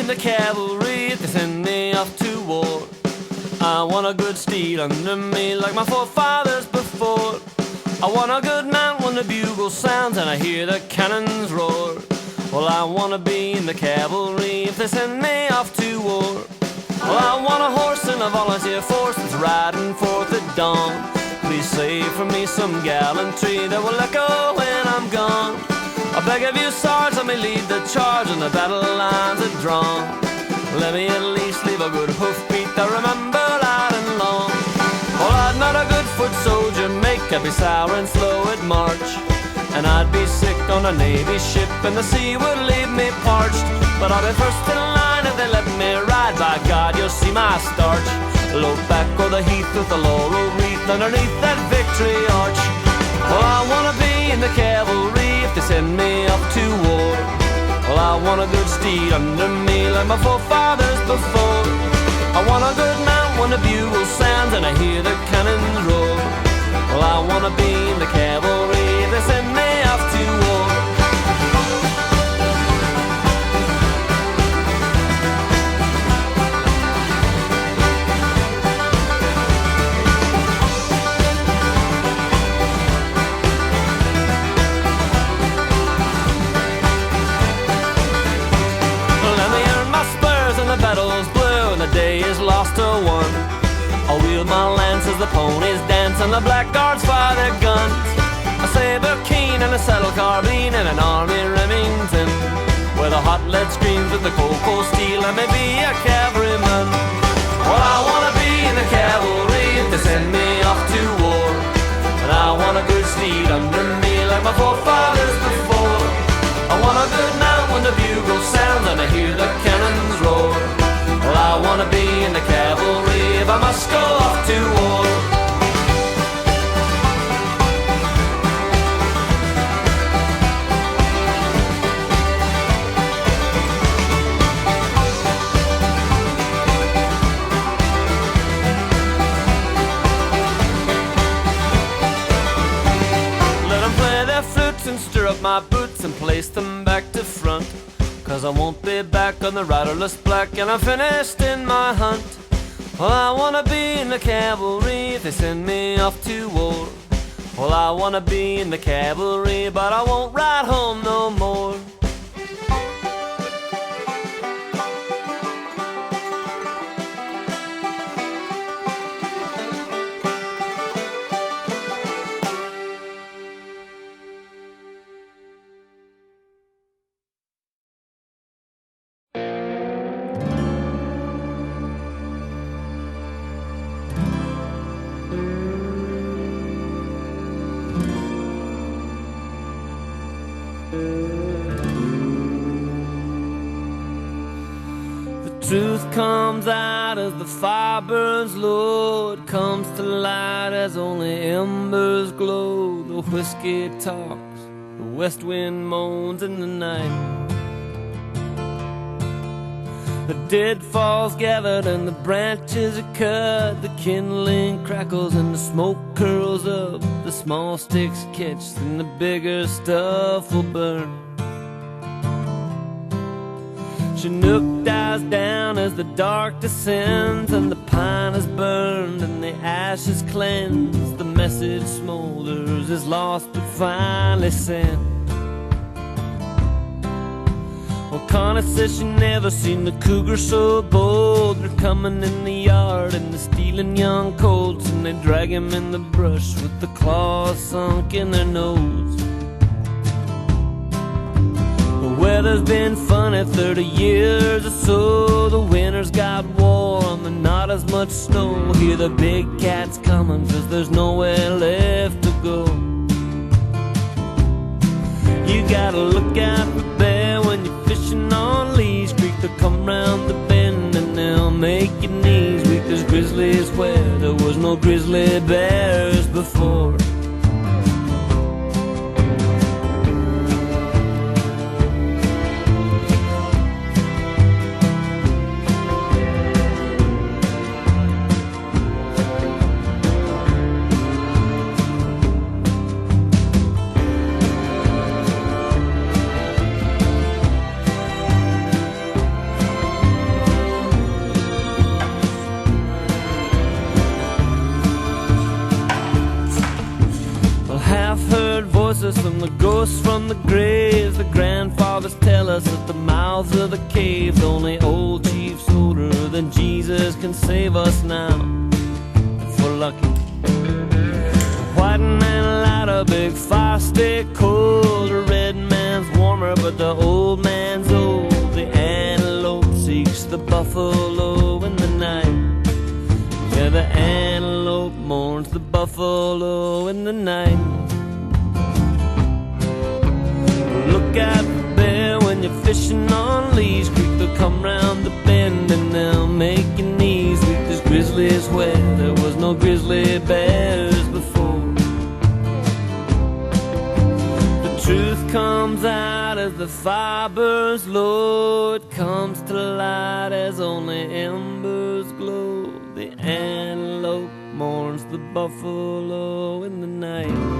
the cavalry if they send me off to war. I want a good steed under me like my forefathers before. I want a good mount when the bugle sounds and I hear the cannons roar. Well, I want to be in the cavalry if they send me off to war. Well, I want a horse and a volunteer force that's riding forth at dawn. Please save for me some gallantry that will echo when I'm gone. I beg of you, Sarge, let me lead the charge and the battle lines are drawn. Let me at least leave a good hoofbeat that remember loud and long. Well, I'd not a good foot soldier make, I'd be sour and slow at march. And I'd be sick on a Navy ship and the sea would leave me parched. But I'll be first in line if they let me ride, by God, you'll see my starch. Low back o'er the heath with the laurel wreath underneath that victory arch. Well, I wanna be in the cavalry if they send me off to war. Well, I want a good steed under me like my forefathers before. I want a good mount when the bugle sounds and I hear the cannons roar. Well, I wanna be in the cavalry if they send me off to war. Battle's blue and the day is lost or won. I'll wield my lance as the ponies dance and the blackguards fire their guns. A saber keen and a saddle carbine and an army Remington, where the hot lead screams with the cold steel. I may be a cavalryman. Well, I wanna be in the cavalry if they send me off to war. And I want a good steed under me like my forefathers before. I want a good mount when the bugle sounds and I hear the cannons roar. Well, I want to be in the cavalry if I must go off to war. Let them play their flutes and stir up my boots and place them back to front. 'Cause I won't be back on the riderless black and I'm finished in my hunt. Well, I wanna be in the cavalry if they send me off to war. Well, I wanna be in the cavalry but I won't ride home no more. Truth comes out as the fire burns low. It comes to light as only embers glow. The whiskey talks, the west wind moans in the night. The deadfalls gathered and the branches are cut. The kindling crackles and the smoke curls up. The small sticks catch and the bigger stuff will burn. Chinook dies down as the dark descends, and the pine is burned and the ashes cleanse. The message smolders, is lost but finally sent. Well, Connie says she never seen the cougar so bold. They're coming in the yard and they're stealing young colts, and they drag him in the brush with the claws sunk in their nose. The weather's been funny 30 years or so. The winter's got warm and not as much snow. Hear the big cats coming 'cause there's nowhere left to go. You gotta look out for bear when you're fishing on Lee's Creek. They'll come round the bend and they'll make your knees weak. There's grizzlies where there was no grizzly bears before. us from the ghosts from the graves. The grandfathers tell us that the mouths of the caves only old chiefs older than Jesus can save us now. If we're lucky. White man light a big fire, stay cold. The red man's warmer, but the old man's old. The antelope seeks the buffalo in the night. Yeah, the antelope mourns the buffalo in the night. Look out for bear when you're fishing on Lee's Creek. They'll come round the bend and they'll make your knees weak. There's grizzlies where there was no grizzly bears before. The truth comes out as the fire burns low. It comes to light as only embers glow. The antelope mourns the buffalo in the night.